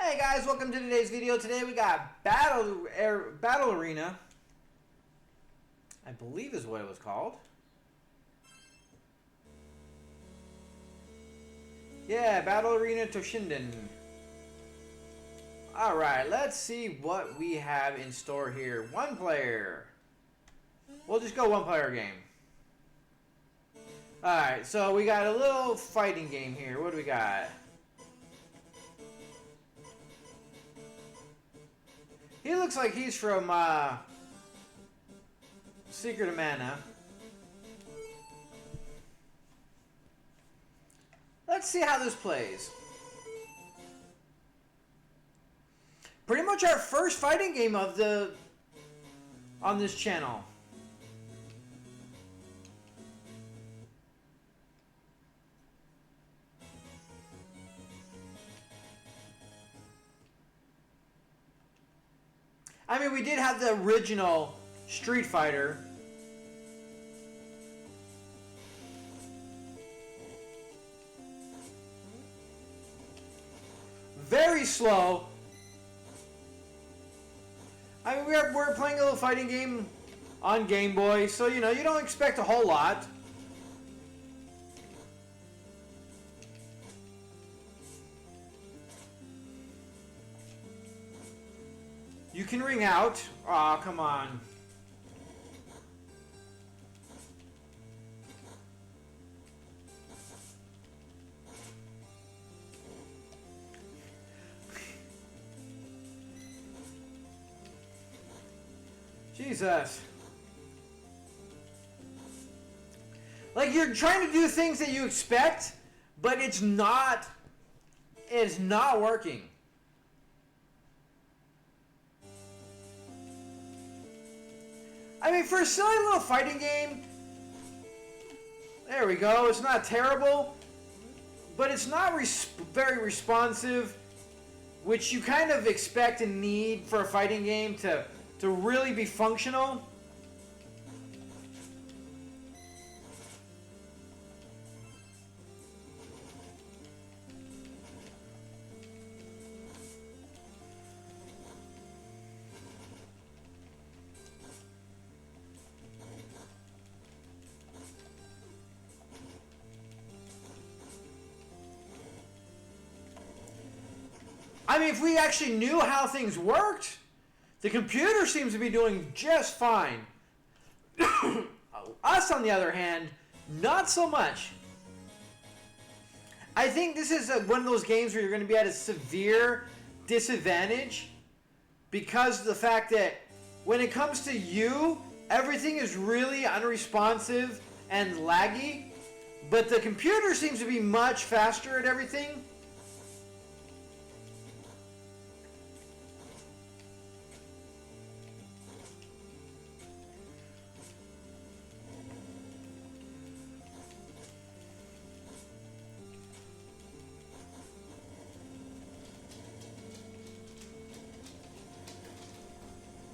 Hey guys, welcome to today's video. Today we got Battle Arena, I believe is what it was called. Yeah, Battle Arena Toshinden. Alright, let's see what we have in store here. One player. We'll just go one player game. Alright, so we got a little fighting game here. What do we got? He looks like he's from Secret of Mana. Let's see how this plays. Pretty much our first fighting game of on this channel. I mean, we did have the original Street Fighter. Very slow. I mean, we're playing a little fighting game on Game Boy, so you know, you don't expect a whole lot. You can ring out. Aw, oh, come on. Jesus. Like, you're trying to do things that you expect, but it's not working. I mean, for a silly little fighting game, there we go. It's not terrible, but it's not very responsive, which you kind of expect and need for a fighting game to really be functional. I mean, if we actually knew how things worked, the computer seems to be doing just fine. Us, on the other hand, not so much. I think this is one of those games where you're going to be at a severe disadvantage because of the fact that when it comes to you, everything is really unresponsive and laggy, but the computer seems to be much faster at everything.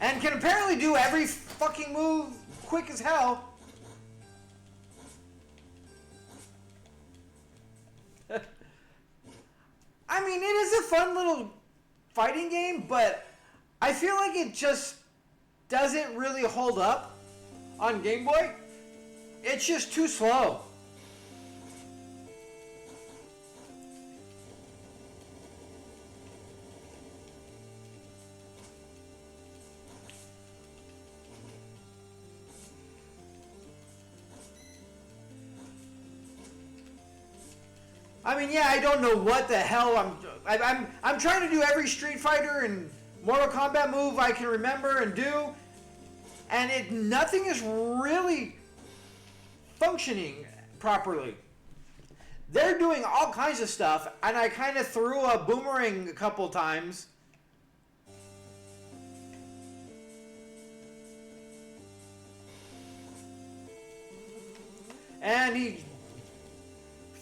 And can apparently do every fucking move quick as hell. I mean, it is a fun little fighting game, but I feel like it just doesn't really hold up on Game Boy. It's just too slow. I mean, yeah, I don't know what the hell I'm trying to do every Street Fighter and Mortal Kombat move I can remember and do, and nothing is really functioning properly. They're doing all kinds of stuff, and I kind of threw a boomerang a couple times. And he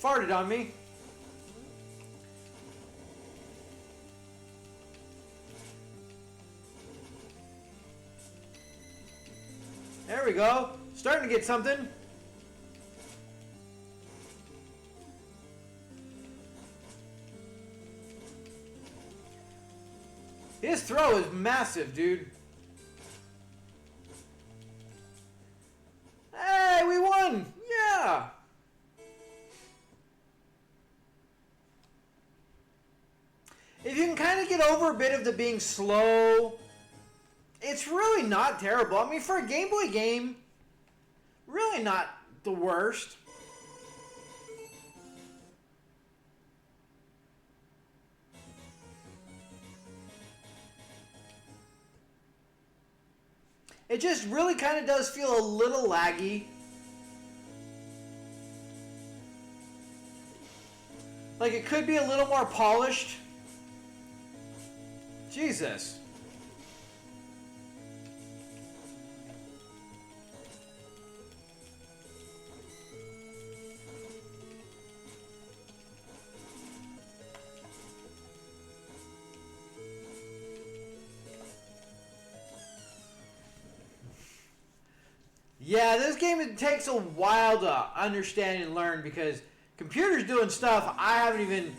farted on me. There we go. Starting to get something. His throw is massive, dude. Hey, we won! Yeah! If you can kind of get over a bit of the being slow, it's really not terrible. I mean, for a Game Boy game, really not the worst. It just really kind of does feel a little laggy. Like it could be a little more polished. Jesus. Yeah, this game takes a while to understand and learn because computers doing stuff I haven't even...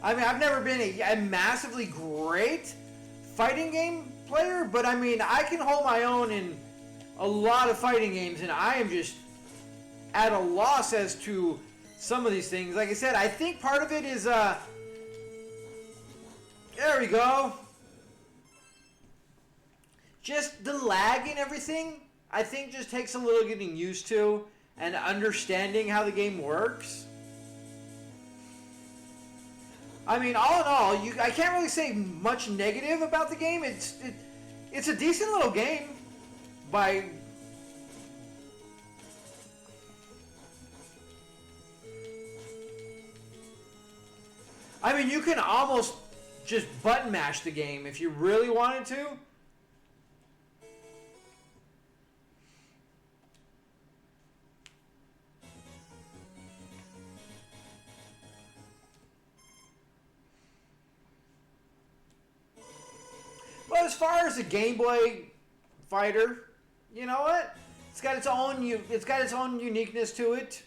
I mean, I've never been a massively great fighting game player, but I mean, I can hold my own in a lot of fighting games, and I am just at a loss as to some of these things. Like I said, I think part of it is, there we go. Just the lag and everything, I think just takes a little getting used to and understanding how the game works. I mean, all in all, I can't really say much negative about the game. It's a decent little game by... I mean, you can almost just button mash the game if you really wanted to. But as far as a Game Boy fighter, you know what? It's got its own uniqueness to it.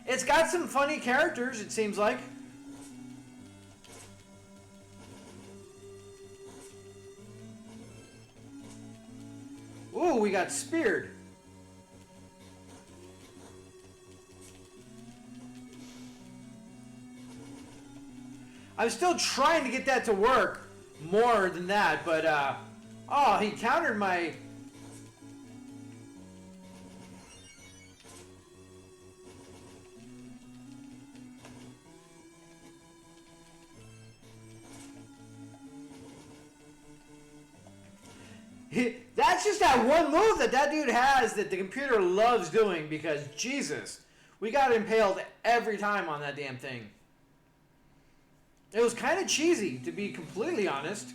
It's got some funny characters, it seems like. Ooh, we got speared. I'm still trying to get that to work more than that, but, oh, he countered my... That's just that one move that dude has that the computer loves doing because, Jesus, we got impaled every time on that damn thing. It was kind of cheesy, to be completely honest.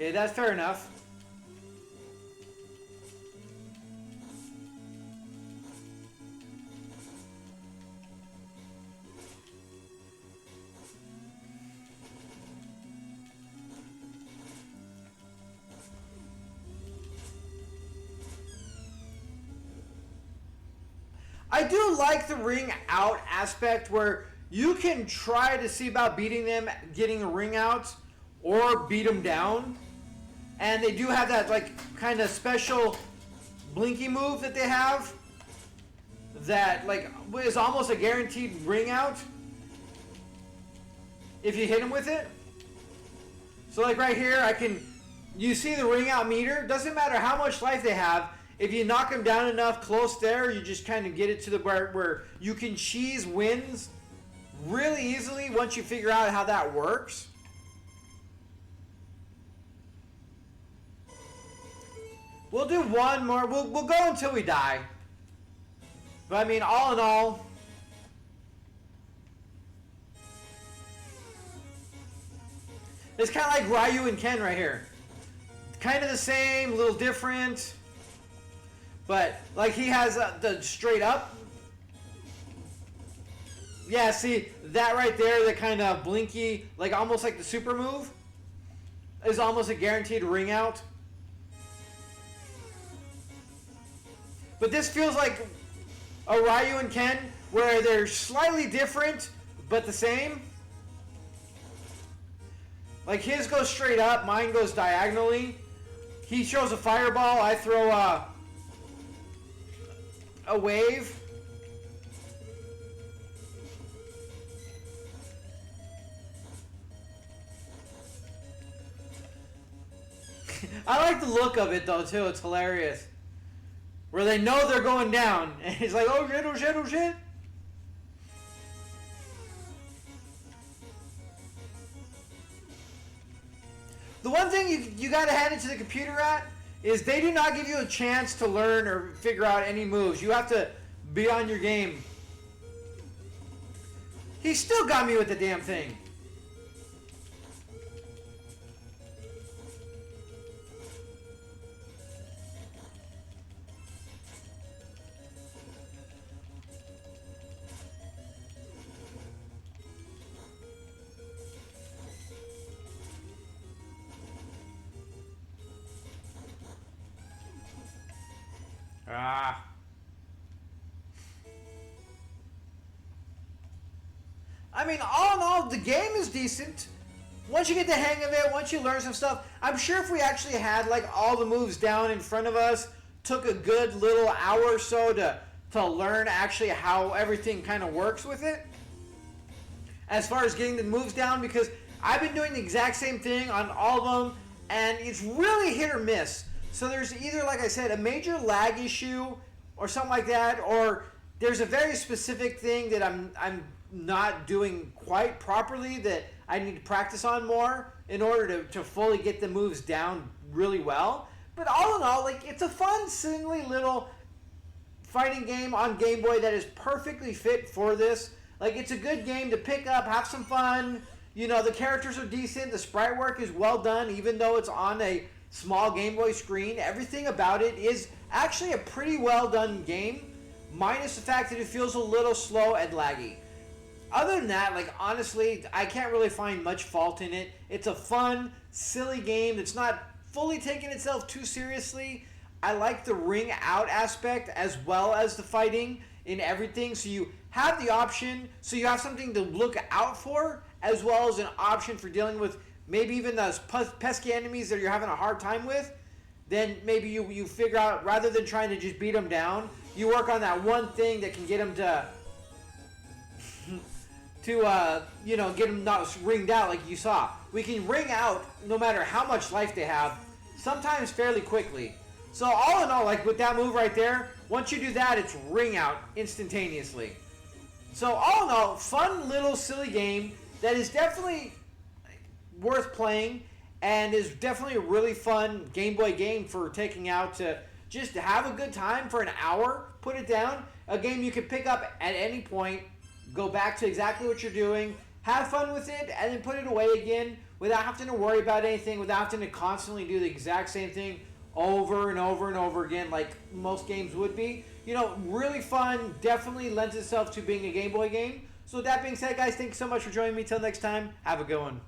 Yeah, that's fair enough. I do like the ring out aspect where you can try to see about beating them, getting a ring out, or beat them down. And they do have that like kind of special blinky move that they have that like is almost a guaranteed ring out if you hit them with it. So like right here, you see the ring out meter. Doesn't matter how much life they have. If you knock them down enough close there, you just kind of get it to the part where you can cheese wins really easily once you figure out how that works. We'll do one more. We'll go until we die. But I mean, all in all, it's kind of like Ryu and Ken right here. Kind of the same, a little different. But like he has the straight up. Yeah, see that right there, the kind of blinky, like almost like the super move, is almost a guaranteed ring out. But this feels like a Ryu and Ken, where they're slightly different, but the same. Like his goes straight up, mine goes diagonally. He throws a fireball, I throw a wave. I like the look of it though too, it's hilarious. Where they know they're going down, and he's like, oh shit, oh shit, oh shit. The one thing you gotta hand it to the computer at is they do not give you a chance to learn or figure out any moves. You have to be on your game. He still got me with the damn thing. Ah. I mean, all in all, the game is decent. Once you get the hang of it, once you learn some stuff, I'm sure if we actually had like all the moves down in front of us, took a good little hour or so to learn actually how everything kind of works with it. As far as getting the moves down, because I've been doing the exact same thing on all of them, and it's really hit or miss. So there's either, like I said, a major lag issue or something like that, or there's a very specific thing that I'm not doing quite properly that I need to practice on more in order to fully get the moves down really well. But all in all, like, it's a fun, silly little fighting game on Game Boy that is perfectly fit for this. Like, it's a good game to pick up, have some fun. You know, the characters are decent, the sprite work is well done, even though it's on a small Game Boy screen. Everything about it is actually a pretty well done game, minus the fact that it feels a little slow and laggy. Other than that, like, honestly, I can't really find much fault in it. It's a fun, silly game that's not fully taking itself too seriously. I like the ring out aspect as well as the fighting in everything, so you have the option, so you have something to look out for, as well as an option for dealing with maybe even those pesky enemies that you're having a hard time with. Then maybe you figure out, rather than trying to just beat them down, you work on that one thing that can get them to you know, get them not ringed out like you saw. We can ring out no matter how much life they have, sometimes fairly quickly. So all in all, like with that move right there, once you do that, it's ring out instantaneously. So all in all, fun little silly game that is definitely worth playing and is definitely a really fun Game Boy game for taking out to just have a good time for an hour, put it down. A game you can pick up at any point, go back to exactly what you're doing, have fun with it, and then put it away again without having to worry about anything, without having to constantly do the exact same thing over and over and over again like most games would be. You know, really fun, definitely lends itself to being a Game Boy game. So with that being said, guys, thanks so much for joining me. Till next time, have a good one.